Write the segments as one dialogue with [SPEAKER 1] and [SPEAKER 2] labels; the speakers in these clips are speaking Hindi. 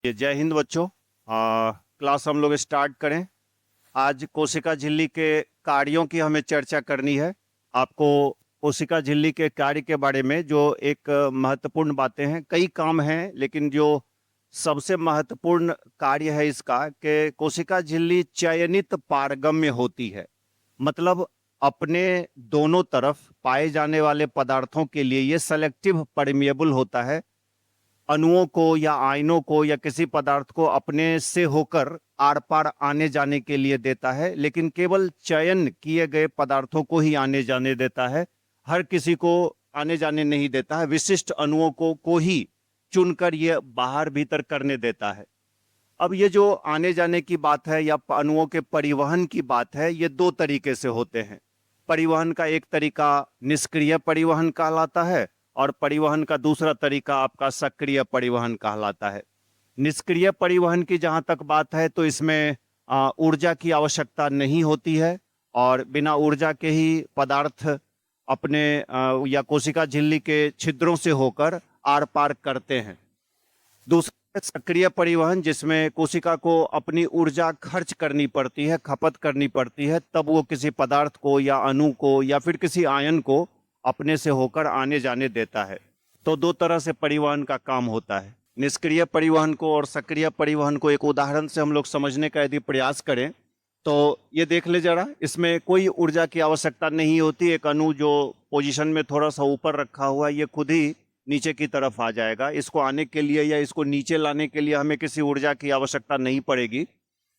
[SPEAKER 1] ये जय हिंद बच्चों। क्लास हम लोग स्टार्ट करें। आज कोशिका झिल्ली के कार्यों की हमें चर्चा करनी है। आपको कोशिका झिल्ली के कार्य के बारे में जो एक महत्वपूर्ण बातें हैं, कई काम हैं, लेकिन जो सबसे महत्वपूर्ण कार्य है इसका कि कोशिका झिल्ली चयनित पारगम्य होती है। मतलब अपने दोनों तरफ पाए जाने वाले पदार्थों के लिए ये सेलेक्टिव परमिएबल होता है। अणुओं को या आयनों को या किसी पदार्थ को अपने से होकर आर पार आने जाने के लिए देता है, लेकिन केवल चयन किए गए पदार्थों को ही आने जाने देता है। हर किसी को आने जाने नहीं देता है। विशिष्ट अणुओं को ही चुनकर ये बाहर भीतर करने देता है। अब ये जो आने जाने की बात है या अणुओं के परिवहन की बात है, ये दो तरीके से होते हैं। परिवहन का एक तरीका निष्क्रिय परिवहन कहलाता है और परिवहन का दूसरा तरीका आपका सक्रिय परिवहन कहलाता है। निष्क्रिय परिवहन की जहां तक बात है तो इसमें ऊर्जा की आवश्यकता नहीं होती है और बिना ऊर्जा के ही पदार्थ अपने या कोशिका झिल्ली के छिद्रों से होकर आर पार करते हैं। दूसरा सक्रिय परिवहन, जिसमें कोशिका को अपनी ऊर्जा खर्च करनी पड़ती है, खपत करनी पड़ती है, तब वो किसी पदार्थ को या अणु को या फिर किसी आयन को अपने से होकर आने जाने देता है। तो दो तरह से परिवहन का काम होता है। निष्क्रिय परिवहन को और सक्रिय परिवहन को एक उदाहरण से हम लोग समझने का यदि प्रयास करें तो ये देख ले जरा, इसमें कोई ऊर्जा की आवश्यकता नहीं होती। एक अणु जो पोजीशन में थोड़ा सा ऊपर रखा हुआ है, ये खुद ही नीचे की तरफ आ जाएगा। इसको आने के लिए या इसको नीचे लाने के लिए हमें किसी ऊर्जा की आवश्यकता नहीं पड़ेगी।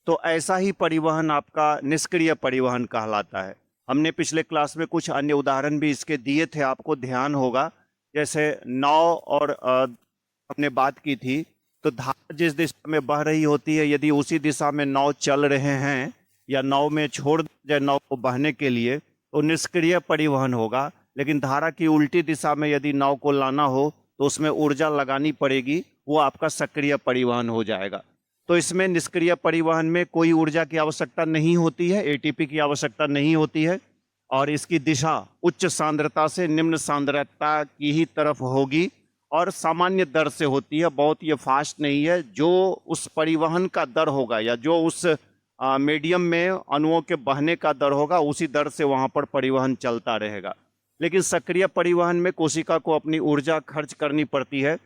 [SPEAKER 1] तो ऐसा ही परिवहन आपका निष्क्रिय परिवहन कहलाता है। हमने पिछले क्लास में कुछ अन्य उदाहरण भी इसके दिए थे, आपको ध्यान होगा। जैसे नाव और हमने बात की थी, तो धारा जिस दिशा में बह रही होती है, यदि उसी दिशा में नाव चल रहे हैं या नाव में छोड़ जाए नाव को बहने के लिए, तो निष्क्रिय परिवहन होगा। लेकिन धारा की उल्टी दिशा में यदि नाव को लाना हो तो उसमें ऊर्जा लगानी पड़ेगी, वो आपका सक्रिय परिवहन हो जाएगा। तो इसमें निष्क्रिय परिवहन में कोई ऊर्जा की आवश्यकता नहीं होती है, एटीपी की आवश्यकता नहीं होती है और इसकी दिशा उच्च सांद्रता से निम्न सांद्रता की ही तरफ होगी और सामान्य दर से होती है। बहुत ये फास्ट नहीं है। जो उस परिवहन का दर होगा या जो उस मीडियम में अणुओं के बहने का दर होगा, उसी दर से वहाँ पर परिवहन चलता रहेगा। लेकिन सक्रिय परिवहन में कोशिका को अपनी ऊर्जा खर्च करनी पड़ती है।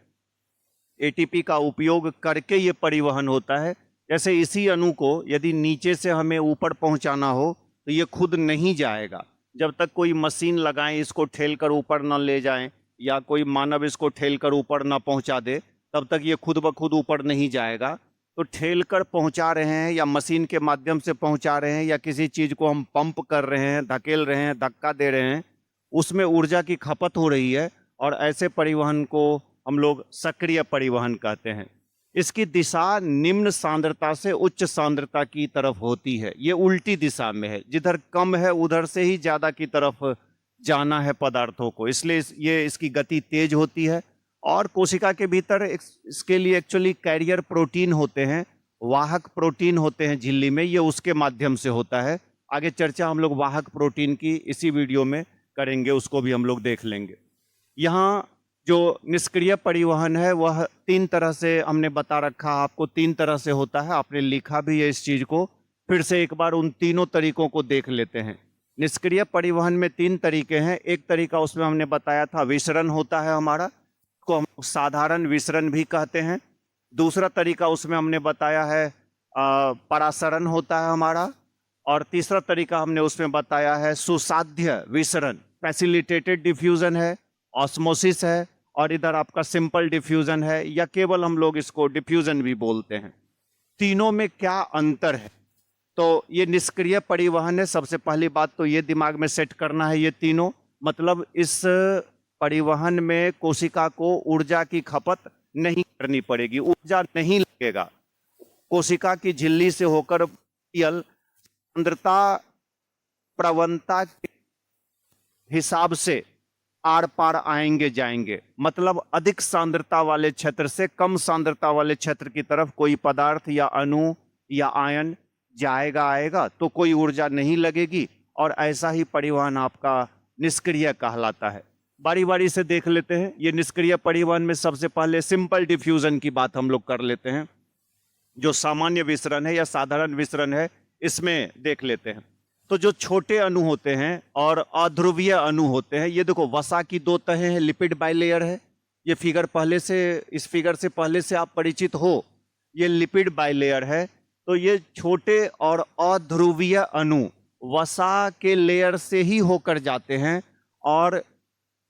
[SPEAKER 1] एटीपी का उपयोग करके ये परिवहन होता है। जैसे इसी अणु को यदि नीचे से हमें ऊपर पहुंचाना हो तो ये खुद नहीं जाएगा। जब तक कोई मशीन लगाएं, इसको ठेल कर ऊपर न ले जाएं या कोई मानव इसको ठेल कर ऊपर न पहुंचा दे, तब तक ये खुद ब खुद ऊपर नहीं जाएगा। तो ठेल कर पहुंचा रहे हैं या मशीन के माध्यम से पहुंचा रहे हैं या किसी चीज़ को हम पंप कर रहे हैं, धकेल रहे हैं, धक्का दे रहे हैं, उसमें ऊर्जा की खपत हो रही है और ऐसे परिवहन को हम लोग सक्रिय परिवहन कहते हैं। इसकी दिशा निम्न सांद्रता से उच्च सांद्रता की तरफ होती है। ये उल्टी दिशा में है, जिधर कम है उधर से ही ज़्यादा की तरफ जाना है पदार्थों को, इसलिए ये इसकी गति तेज होती है। और कोशिका के भीतर इसके लिए एक्चुअली कैरियर प्रोटीन होते हैं, वाहक प्रोटीन होते हैं झिल्ली में, ये उसके माध्यम से होता है। आगे चर्चा हम लोग वाहक प्रोटीन की इसी वीडियो में करेंगे, उसको भी हम लोग देख लेंगे। यहाँ जो निष्क्रिय परिवहन है वह तीन तरह से हमने बता रखा, आपको तीन तरह से होता है। आपने लिखा भी है इस चीज़ को, फिर से एक बार उन तीनों तरीकों को देख लेते हैं। निष्क्रिय परिवहन में तीन तरीके हैं। एक तरीका उसमें हमने बताया था विसरण होता है हमारा, को हम साधारण विसरण भी कहते हैं। दूसरा तरीका उसमें हमने बताया है परासरण होता है हमारा। और तीसरा तरीका हमने उसमें बताया है सुसाध्य विसरण, फैसिलिटेटेड डिफ्यूजन है, ऑस्मोसिस है और इधर आपका सिंपल डिफ्यूजन है या केवल हम लोग इसको डिफ्यूजन भी बोलते हैं। तीनों में क्या अंतर है? तो ये निष्क्रिय परिवहन है। सबसे पहली बात तो ये दिमाग में सेट करना है, ये तीनों मतलब इस परिवहन में कोशिका को ऊर्जा की खपत नहीं करनी पड़ेगी, ऊर्जा नहीं लगेगा। कोशिका की झिल्ली से होकर सांद्रता प्रवणता के हिसाब से आर पार आएंगे जाएंगे। मतलब अधिक सांद्रता वाले क्षेत्र से कम सांद्रता वाले क्षेत्र की तरफ कोई पदार्थ या अणु या आयन जाएगा आएगा तो कोई ऊर्जा नहीं लगेगी और ऐसा ही परिवहन आपका निष्क्रिय कहलाता है। बारी बारी से देख लेते हैं। ये निष्क्रिय परिवहन में सबसे पहले सिंपल डिफ्यूजन की बात हम लोग कर लेते हैं। जो सामान्य विसरण है या साधारण विसरण है, इसमें देख लेते हैं। तो जो छोटे अणु होते हैं और अध्रुवीय अणु होते हैं, ये देखो वसा की दो तहें हैं, लिपिड बाइलेयर है। ये फिगर पहले से, इस फिगर से पहले से आप परिचित हो, ये लिपिड बाइलेयर है। तो ये छोटे और अध्रुवीय अणु वसा के लेयर से ही होकर जाते हैं, और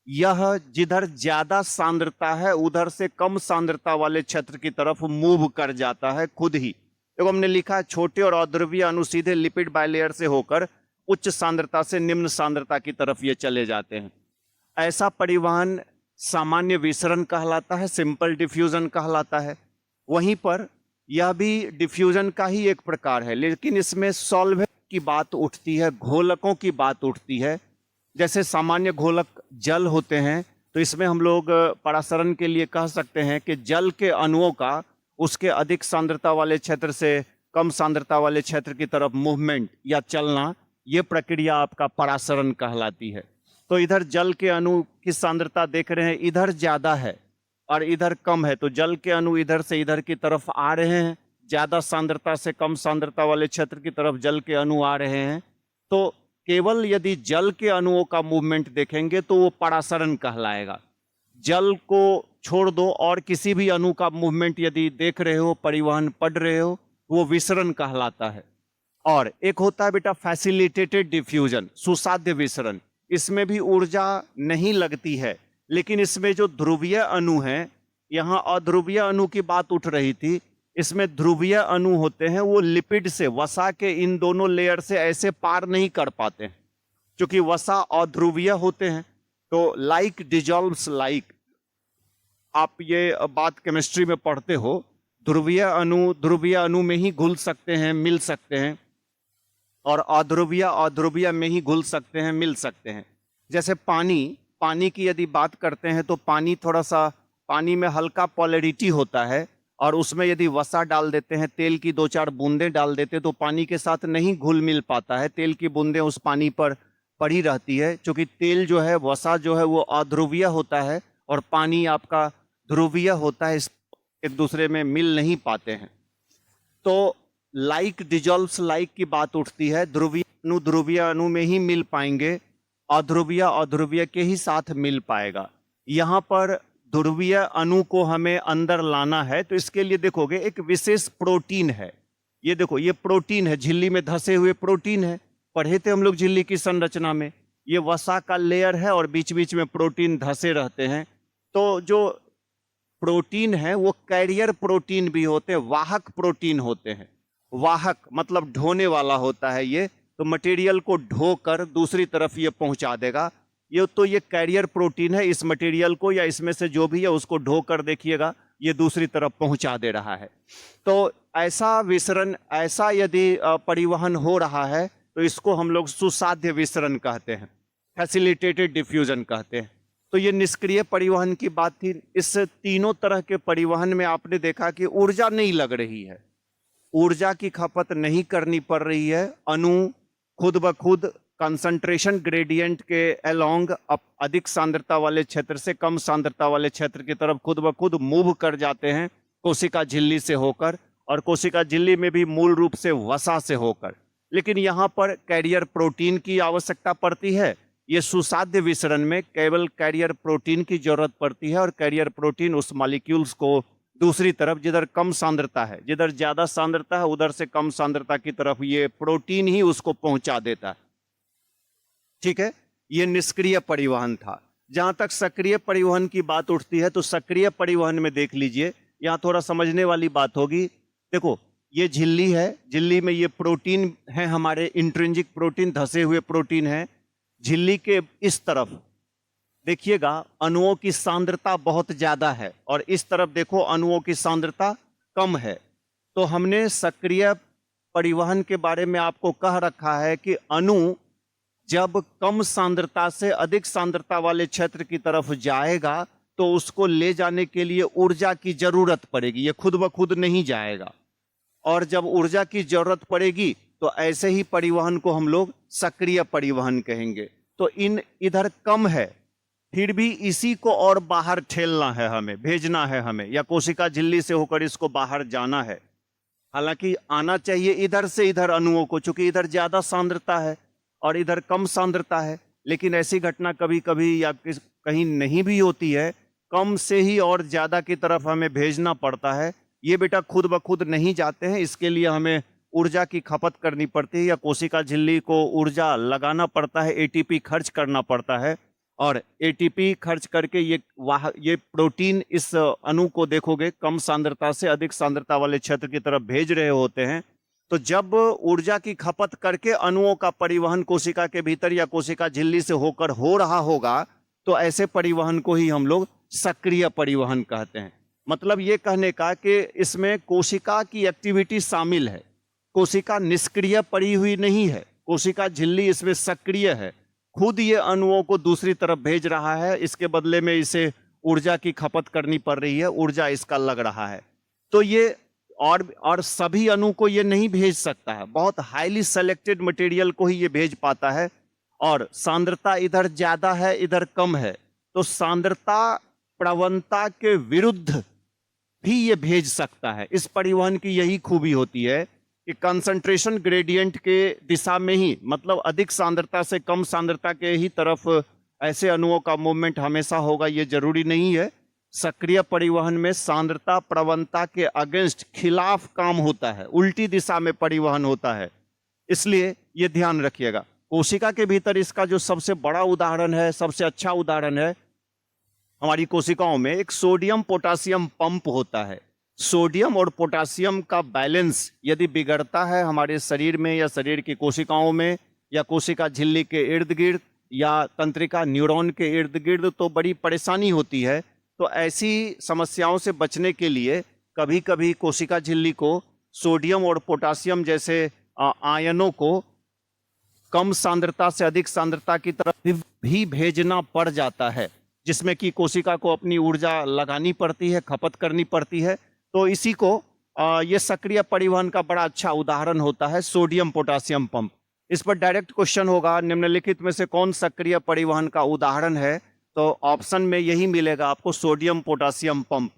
[SPEAKER 1] यह जिधर ज्यादा सांद्रता है उधर से कम सांद्रता वाले क्षेत्र की तरफ मूव कर जाता है खुद ही। देखो हमने लिखा है छोटे और अध्रुवीय अणु सीधे लिपिड बाइलेयर से होकर उच्च सांद्रता से निम्न सांद्रता की तरफ ये चले जाते हैं। ऐसा परिवहन सामान्य विसरण कहलाता है, सिंपल डिफ्यूजन कहलाता है। वहीं पर यह भी डिफ्यूजन का ही एक प्रकार है, लेकिन इसमें सॉल्वेंट की बात उठती है, घोलकों की बात उठती है। जैसे सामान्य घोलक जल होते हैं, तो इसमें हम लोग परासरण के लिए कह सकते हैं कि जल के अणुओं का उसके अधिक सांद्रता वाले क्षेत्र से कम सांद्रता वाले क्षेत्र की तरफ मूवमेंट या चलना, ये प्रक्रिया आपका परासरण कहलाती है। तो इधर जल के अणु की सांद्रता देख रहे हैं, इधर ज़्यादा है और इधर कम है, तो जल के अणु इधर से इधर की तरफ आ रहे हैं, ज़्यादा सांद्रता से कम सांद्रता वाले क्षेत्र की तरफ जल के अणु आ रहे हैं। तो केवल यदि जल के अणुओं का मूवमेंट देखेंगे तो वो परासरण कहलाएगा। जल को छोड़ दो और किसी भी अणु का मूवमेंट यदि देख रहे हो, परिवहन पढ़ रहे हो, वो विसरण कहलाता है। और एक होता है बेटा फैसिलिटेटेड डिफ्यूजन, सुसाध्य विसरण। इसमें भी ऊर्जा नहीं लगती है, लेकिन इसमें जो ध्रुवीय अणु हैं, यहाँ अध्रुवीय अणु की बात उठ रही थी, इसमें ध्रुवीय अणु होते हैं, वो लिपिड से, वसा के इन दोनों लेयर से ऐसे पार नहीं कर पाते हैं, क्योंकि वसा अध्रुवीय होते हैं। तो लाइक डिजॉल्व्स लाइक, आप ये बात केमिस्ट्री में पढ़ते हो, ध्रुवीय अणु में ही घुल सकते हैं, मिल सकते हैं, और अध्रुवीय में ही घुल सकते हैं, मिल सकते हैं। जैसे पानी की यदि बात करते हैं, तो पानी में हल्का पोलैरिटी होता है, और उसमें यदि वसा डाल देते हैं, तेल की 2-4 बूंदें डाल देते हैं, तो पानी के साथ नहीं घुल मिल पाता है, तेल की बूंदें उस पानी पर पड़ी रहती है, क्योंकि तेल जो है, वसा जो है वो अध्रुवीय होता है और पानी आपका ध्रुवीय होता है, एक दूसरे में मिल नहीं पाते हैं। तो लाइक डिजॉल्व्स लाइक की बात उठती है, ध्रुवीय अणु में ही मिल पाएंगे, अध्रुवीय के ही साथ मिल पाएगा। यहाँ पर ध्रुवीय अणु को हमें अंदर लाना है, तो इसके लिए देखोगे एक विशेष प्रोटीन है। ये देखो, ये प्रोटीन है, झिल्ली में धसे हुए प्रोटीन है, पढ़े थे हम लोग झिल्ली की संरचना में। ये वसा का लेयर है और बीच बीच में प्रोटीन धसे रहते हैं। तो जो प्रोटीन है वो कैरियर प्रोटीन भी होते हैं, वाहक प्रोटीन होते हैं। वाहक मतलब ढोने वाला होता है ये, तो मटेरियल को ढोकर दूसरी तरफ ये पहुंचा देगा। ये कैरियर प्रोटीन है, इस मटेरियल को या इसमें से जो भी है उसको ढोकर देखिएगा, ये दूसरी तरफ पहुंचा दे रहा है। तो ऐसा विसरण, ऐसा यदि परिवहन हो रहा है, तो इसको हम लोग सुसाध्य विसरण कहते हैं, फैसिलिटेटेड डिफ्यूजन कहते हैं। तो ये निष्क्रिय परिवहन की बात थी। इस तीनों तरह के परिवहन में आपने देखा कि ऊर्जा नहीं लग रही है, ऊर्जा की खपत नहीं करनी पड़ रही है। अणु खुद ब खुद कंसंट्रेशन ग्रेडियंट के अलोंग अधिक सांद्रता वाले क्षेत्र से कम सांद्रता वाले क्षेत्र की तरफ खुद ब खुद मूव कर जाते हैं, कोशिका झिल्ली से होकर, और कोशिका झिल्ली में भी मूल रूप से वसा से होकर। लेकिन यहाँ पर कैरियर प्रोटीन की आवश्यकता पड़ती है। ये सुसाध्य विसरण में केवल कैरियर प्रोटीन की जरूरत पड़ती है, और कैरियर प्रोटीन उस मॉलिक्यूल्स को दूसरी तरफ, जिधर कम सांद्रता है, जिधर ज्यादा सांद्रता है उधर से कम सांद्रता की तरफ ये प्रोटीन ही उसको पहुंचा देता है। ठीक है, ये निष्क्रिय परिवहन था। जहां तक सक्रिय परिवहन की बात उठती है, तो सक्रिय परिवहन में देख लीजिए, यहां थोड़ा समझने वाली बात होगी। देखो, ये झिल्ली है, झिल्ली में ये प्रोटीन है, हमारे इंट्रिंसिक प्रोटीन, धसे हुए प्रोटीन है। झिल्ली के इस तरफ देखिएगा अणुओं की सांद्रता बहुत ज्यादा है, और इस तरफ देखो अणुओं की सांद्रता कम है। तो हमने सक्रिय परिवहन के बारे में आपको कह रखा है कि अणु जब कम सांद्रता से अधिक सांद्रता वाले क्षेत्र की तरफ जाएगा, तो उसको ले जाने के लिए ऊर्जा की जरूरत पड़ेगी, ये खुद ब खुद नहीं जाएगा। और जब ऊर्जा की जरूरत पड़ेगी, तो ऐसे ही परिवहन को हम लोग सक्रिय परिवहन कहेंगे। तो इधर कम है, फिर भी इसी को और बाहर ठेलना है हमें, भेजना है हमें, या कोशिका झिल्ली से होकर इसको बाहर जाना है। हालांकि आना चाहिए इधर से इधर अणुओं को, चूंकि इधर ज्यादा सांद्रता है और इधर कम सांद्रता है, लेकिन ऐसी घटना कभी कभी या कहीं नहीं भी होती है, कम से ही और ज्यादा की तरफ हमें भेजना पड़ता है। ये बेटा खुद ब खुद नहीं जाते हैं, इसके लिए हमें ऊर्जा की खपत करनी पड़ती है या कोशिका झिल्ली को ऊर्जा लगाना पड़ता है, एटीपी खर्च करना पड़ता है। और एटीपी खर्च करके ये प्रोटीन इस अणु को देखोगे कम सांद्रता से अधिक सांद्रता वाले क्षेत्र की तरफ भेज रहे होते हैं। तो जब ऊर्जा की खपत करके अणुओं का परिवहन कोशिका के भीतर या कोशिका झिल्ली से होकर हो रहा होगा, तो ऐसे परिवहन को ही हम लोग सक्रिय परिवहन कहते हैं। मतलब ये कहने का कि इसमें कोशिका की एक्टिविटी शामिल है, कोशिका निष्क्रिय पड़ी हुई नहीं है, कोशिका झिल्ली इसमें सक्रिय है, खुद ये अणुओं को दूसरी तरफ भेज रहा है, इसके बदले में इसे ऊर्जा की खपत करनी पड़ रही है, ऊर्जा इसका लग रहा है। तो ये और सभी अणु को ये नहीं भेज सकता है, बहुत हाईली सेलेक्टेड मटेरियल को ही ये भेज पाता है। और सांद्रता इधर ज्यादा है इधर कम है, तो सांद्रता प्रवणता के विरुद्ध भी ये भेज सकता है। इस परिवहन की यही खूबी होती है कि कंसंट्रेशन ग्रेडियंट के दिशा में ही, मतलब अधिक सांद्रता से कम सांद्रता के ही तरफ ऐसे अणुओं का मूवमेंट हमेशा होगा, ये जरूरी नहीं है। सक्रिय परिवहन में सांद्रता प्रवणता के अगेंस्ट, खिलाफ काम होता है, उल्टी दिशा में परिवहन होता है, इसलिए ये ध्यान रखिएगा। कोशिका के भीतर इसका जो सबसे बड़ा उदाहरण है, सबसे अच्छा उदाहरण है, हमारी कोशिकाओं में एक सोडियम पोटासियम पंप होता है। सोडियम और पोटासियम का बैलेंस यदि बिगड़ता है हमारे शरीर में या शरीर की कोशिकाओं में या कोशिका झिल्ली के इर्द गिर्द या तंत्रिका न्यूरॉन के इर्द गिर्द, तो बड़ी परेशानी होती है। तो ऐसी समस्याओं से बचने के लिए कभी कभी कोशिका झिल्ली को सोडियम और पोटासियम जैसे आयनों को कम सांद्रता से अधिक सांद्रता की तरफ भी भेजना पड़ जाता है, जिसमें कि कोशिका को अपनी ऊर्जा लगानी पड़ती है, खपत करनी पड़ती है। तो इसी को ये सक्रिय परिवहन का बड़ा अच्छा उदाहरण होता है सोडियम पोटासियम पंप। इस पर डायरेक्ट क्वेश्चन होगा, निम्नलिखित में से कौन सक्रिय परिवहन का उदाहरण है? तो ऑप्शन में यही मिलेगा आपको, सोडियम पोटासियम पंप।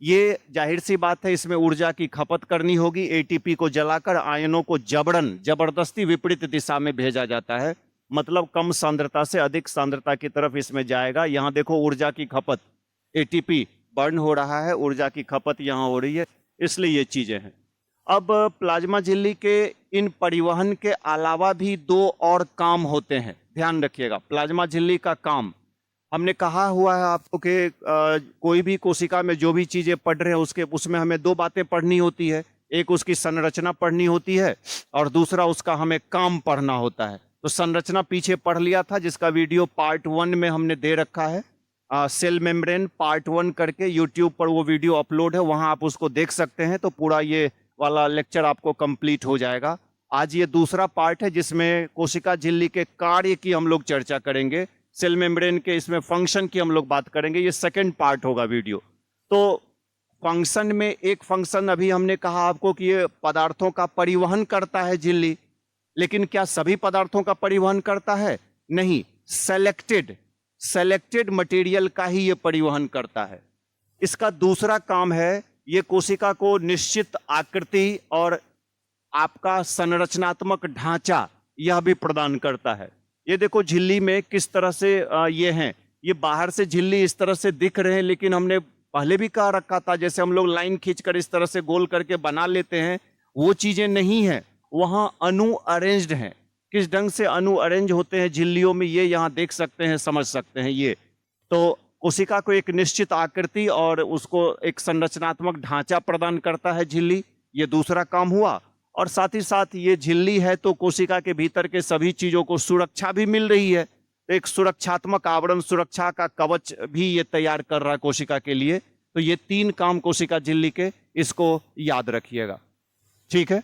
[SPEAKER 1] ये जाहिर सी बात है, इसमें ऊर्जा की खपत करनी होगी, एटीपी को जलाकर आयनों को जबरदस्ती विपरीत दिशा में भेजा जाता है, मतलब कम सांद्रता से अधिक सांद्रता की तरफ इसमें जाएगा। यहाँ देखो ऊर्जा की खपत, एटीपी बर्न हो रहा है, ऊर्जा की खपत यहाँ हो रही है, इसलिए ये चीजें हैं। अब प्लाज्मा झिल्ली के इन परिवहन के अलावा भी दो और काम होते हैं, ध्यान रखिएगा। प्लाज्मा झिल्ली का काम हमने कहा हुआ है आपको कि कोई भी कोशिका में जो भी चीजें पढ़ रहे हैं उसमें हमें दो बातें पढ़नी होती है, एक उसकी संरचना पढ़नी होती है और दूसरा उसका हमें काम पढ़ना होता है। तो संरचना पीछे पढ़ लिया था, जिसका वीडियो पार्ट 1 में हमने दे रखा है, सेल मेम्ब्रेन पार्ट 1 करके यूट्यूब पर वो वीडियो अपलोड है, वहां आप उसको देख सकते हैं। तो पूरा ये वाला लेक्चर आपको कंप्लीट हो जाएगा। आज ये दूसरा पार्ट है जिसमें कोशिका झिल्ली के कार्य की हम लोग चर्चा करेंगे, सेल मेम्ब्रेन के इसमें फंक्शन की हम लोग बात करेंगे, ये सेकंड पार्ट होगा वीडियो। तो फंक्शन में एक फंक्शन अभी हमने कहा आपको कि ये पदार्थों का परिवहन करता है झिल्ली, लेकिन क्या सभी पदार्थों का परिवहन करता है? नहीं, सेलेक्टेड मटेरियल का ही ये परिवहन करता है। इसका दूसरा काम है, ये कोशिका को निश्चित आकृति और आपका संरचनात्मक ढांचा यह भी प्रदान करता है। ये देखो झिल्ली में किस तरह से ये हैं, ये बाहर से झिल्ली इस तरह से दिख रहे हैं, लेकिन हमने पहले भी कहा रखा था, जैसे हम लोग लाइन खींचकर इस तरह से गोल करके बना लेते हैं, वो चीजें नहीं है, वहां अणु अरेंज्ड हैं। किस ढंग से अणु अरेंज होते हैं झिल्लियों में, ये यहाँ देख सकते हैं, समझ सकते हैं। ये तो कोशिका को एक निश्चित आकृति और उसको एक संरचनात्मक ढांचा प्रदान करता है झिल्ली, ये दूसरा काम हुआ। और साथ ही साथ ये झिल्ली है तो कोशिका के भीतर के सभी चीजों को सुरक्षा भी मिल रही है, तो एक सुरक्षात्मक आवरण, सुरक्षा का कवच भी ये तैयार कर रहा है कोशिका के लिए। तो ये तीन काम कोशिका झिल्ली के, इसको याद रखिएगा, ठीक है।